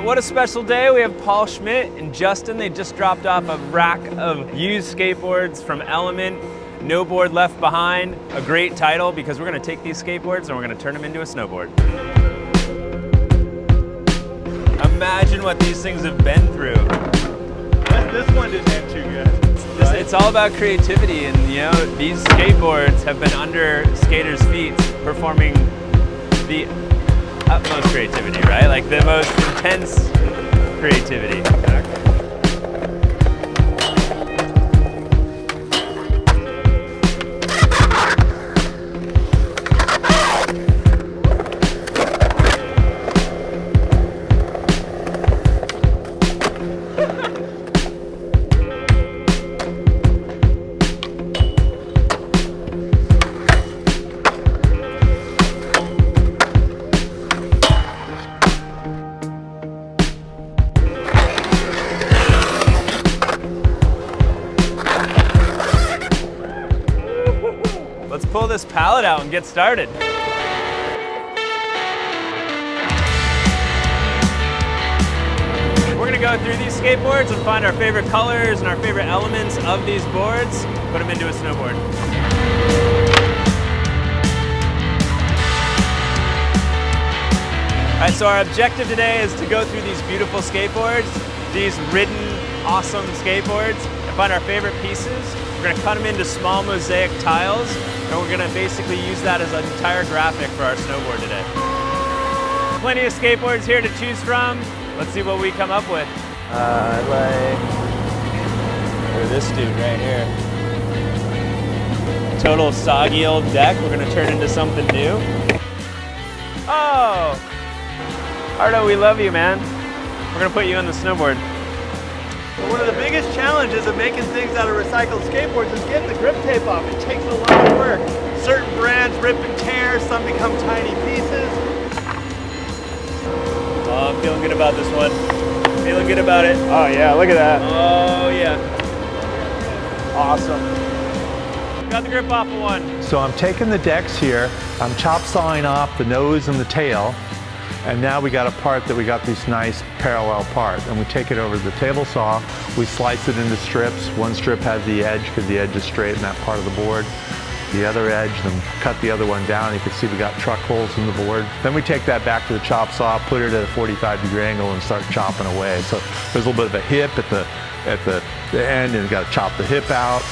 what a special day. We have Paul Schmidt and Justin. They just dropped off a rack of used skateboards from Element. No Board Left Behind, a great title because we're gonna take these skateboards and we're gonna turn them into a snowboard. Imagine what these things have been through. This one didn't end too good. It's all about creativity, and you know, these skateboards have been under skaters' feet performing the utmost creativity, right? Like the most intense creativity. Let's pull this pallet out and get started. We're gonna go through these skateboards and find our favorite colors and our favorite elements of these boards, put them into a snowboard. All right, so our objective today is to go through these beautiful skateboards, these ridden, awesome skateboards, and find our favorite pieces. We're gonna cut them into small mosaic tiles, and we're gonna basically use that as an entire graphic for our snowboard today. Plenty of skateboards here to choose from. Let's see what we come up with. I like this dude right here. Total soggy old deck. We're gonna turn into something new. Oh, Ardo, we love you, man. We're gonna put you on the snowboard. One of the biggest challenges of making things out of recycled skateboards is getting the grip tape off. It takes a lot of work. Certain brands rip and tear, some become tiny pieces. Oh, I'm feeling good about this one. Feeling good about it. Oh yeah, look at that. Oh yeah. Awesome. Got the grip off of one. So I'm taking the decks here, I'm chop sawing off the nose and the tail, and now we got a part that we got this nice parallel part, and we take it over to the table saw, we slice it into strips. One strip has the edge because the edge is straight in that part of the board. The other edge, then cut the other one down. You can see we got truck holes in the board. Then we take that back to the chop saw, put it at a 45-degree angle and start chopping away. So there's a little bit of a hip at the end, and you got to chop the hip out.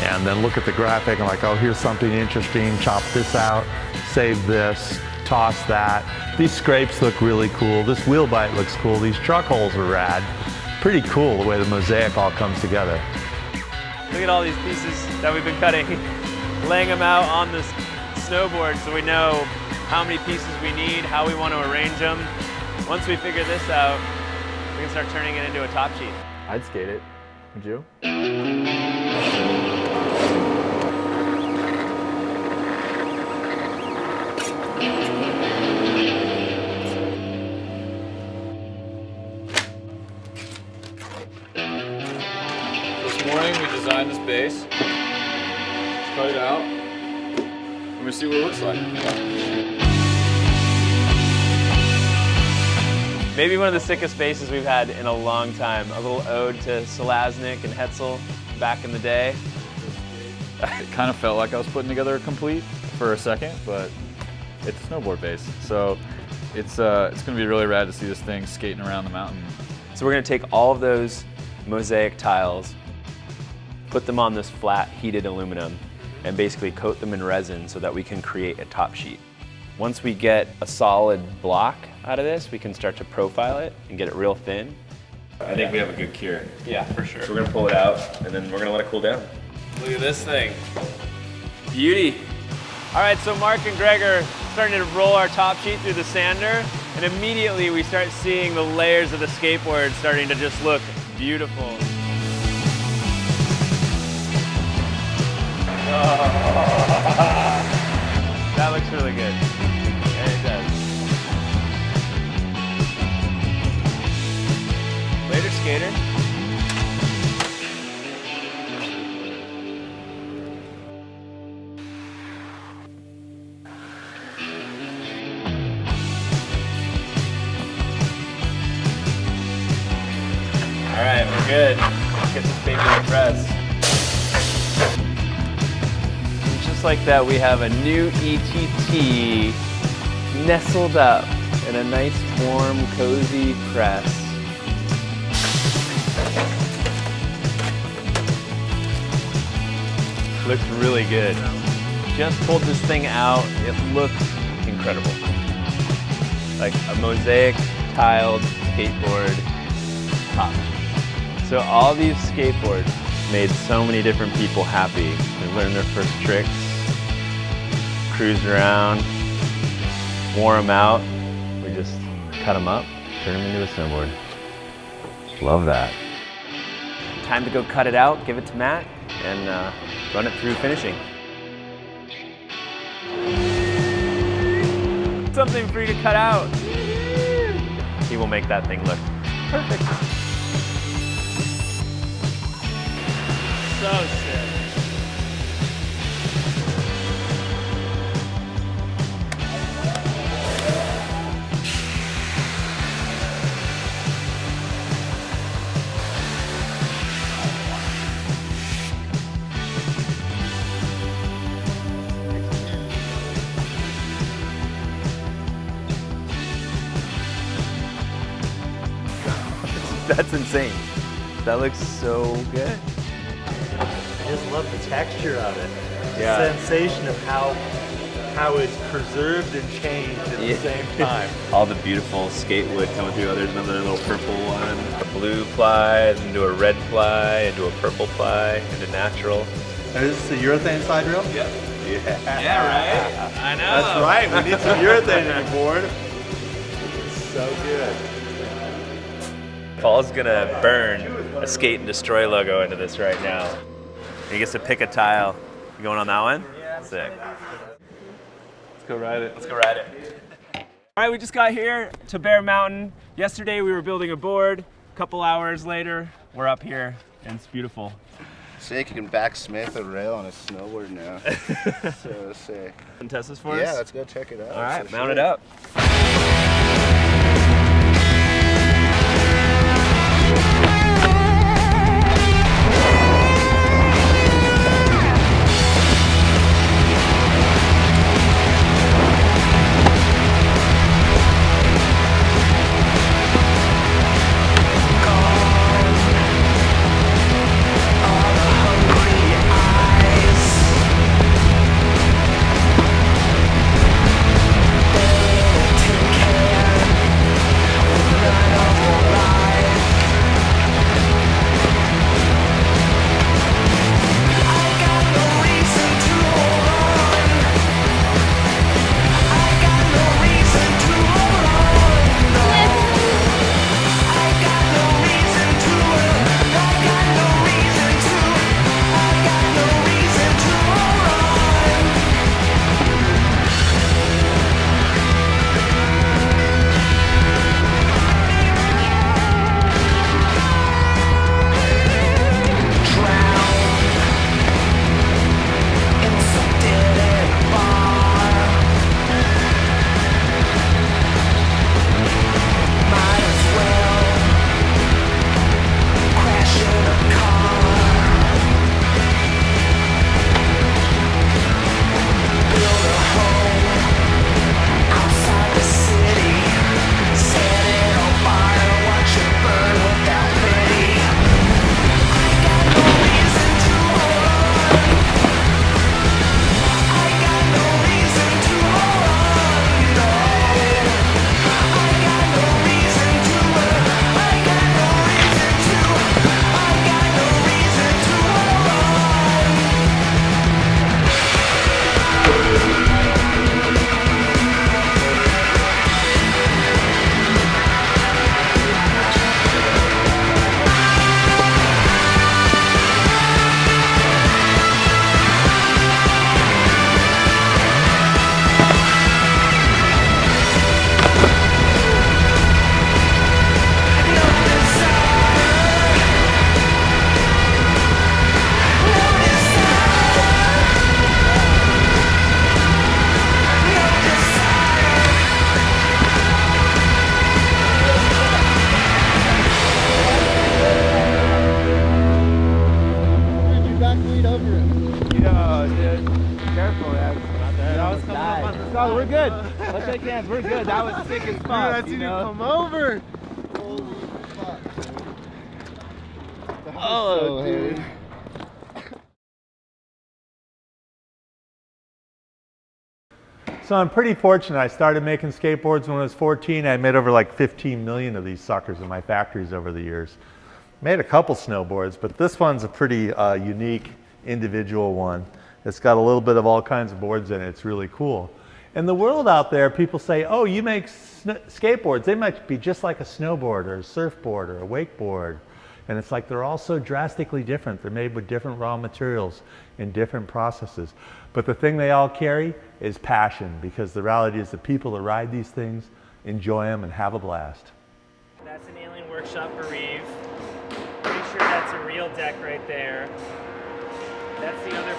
And then look at the graphic and like, oh, here's something interesting, chop this out, save this, toss that. These scrapes look really cool. This wheel bite looks cool. These truck holes are rad. Pretty cool the way the mosaic all comes together. Look at all these pieces that we've been cutting, laying them out on this snowboard so we know how many pieces we need, how we want to arrange them. Once we figure this out, we can start turning it into a top sheet. I'd skate it. Would you? This morning we designed this base. Let's cut it out. And we see what it looks like. Maybe one of the sickest bases we've had in a long time. A little ode to Selaznick and Hetzel back in the day. It kind of felt like I was putting together a complete for a second, but it's a snowboard base. So it's going to be really rad to see this thing skating around the mountain. So we're going to take all of those mosaic tiles, put them on this flat heated aluminum, and basically coat them in resin so that we can create a top sheet. Once we get a solid block out of this, we can start to profile it and get it real thin. I think we have a good cure. Yeah, for sure. So we're gonna pull it out and then we're gonna let it cool down. Look at this thing. Beauty. All right, so Mark and Greg are starting to roll our top sheet through the sander, and immediately we start seeing the layers of the skateboard starting to just look beautiful. That looks really good. And it does. Later, skater. All right, we're good. Let's get this baby in the press. And just like that, we have a new ETT nestled up in a nice, warm, cozy press. Looks really good. Just pulled this thing out. It looks incredible. Like a mosaic tiled skateboard top. So all these skateboards made so many different people happy. They learned their first tricks, cruised around, wore them out. We just cut them up, turn them into a snowboard. Love that. Time to go cut it out, give it to Matt, and run it through finishing. Something for you to cut out. He will make that thing look perfect. So sick. That's insane. That looks so good. I just love the texture of it. Yeah. The sensation of how it's preserved and changed at the same time. All the beautiful skate wood coming through. Oh, there's another little purple one. A blue ply, into a red ply, into a purple ply, into natural. And is this the urethane side rail? Yeah. Yeah, right? I know. That's right. We need some urethane in your board. It's so good. Paul's gonna burn a Skate and Destroy logo into this right now. He gets to pick a tile. You going on that one? Yeah. Sick. Let's go ride it. Let's go ride it. All right, we just got here to Bear Mountain. Yesterday we were building a board. A couple hours later, we're up here, and it's beautiful. Sick, you can backsmith a rail on a snowboard now. So sick. Can test this for us? Yeah, let's go check it out. All right, So mount sick. it up. we're good. Let's shake hands. We're good. That was sick as fuck. Dude, I seen you come over. Holy fuck. Oh, dude. So I'm pretty fortunate. I started making skateboards when I was 14. I made over like 15 million of these suckers in my factories over the years. Made a couple snowboards, but this one's a pretty unique individual one. It's got a little bit of all kinds of boards in it. It's really cool. In the world out there, people say, oh, you make skateboards. They might be just like a snowboard or a surfboard or a wakeboard. And it's like they're all so drastically different. They're made with different raw materials and different processes. But the thing they all carry is passion, because the reality is the people that ride these things enjoy them and have a blast. That's an Alien Workshop bereave. Pretty sure that's a real deck right there. That's the other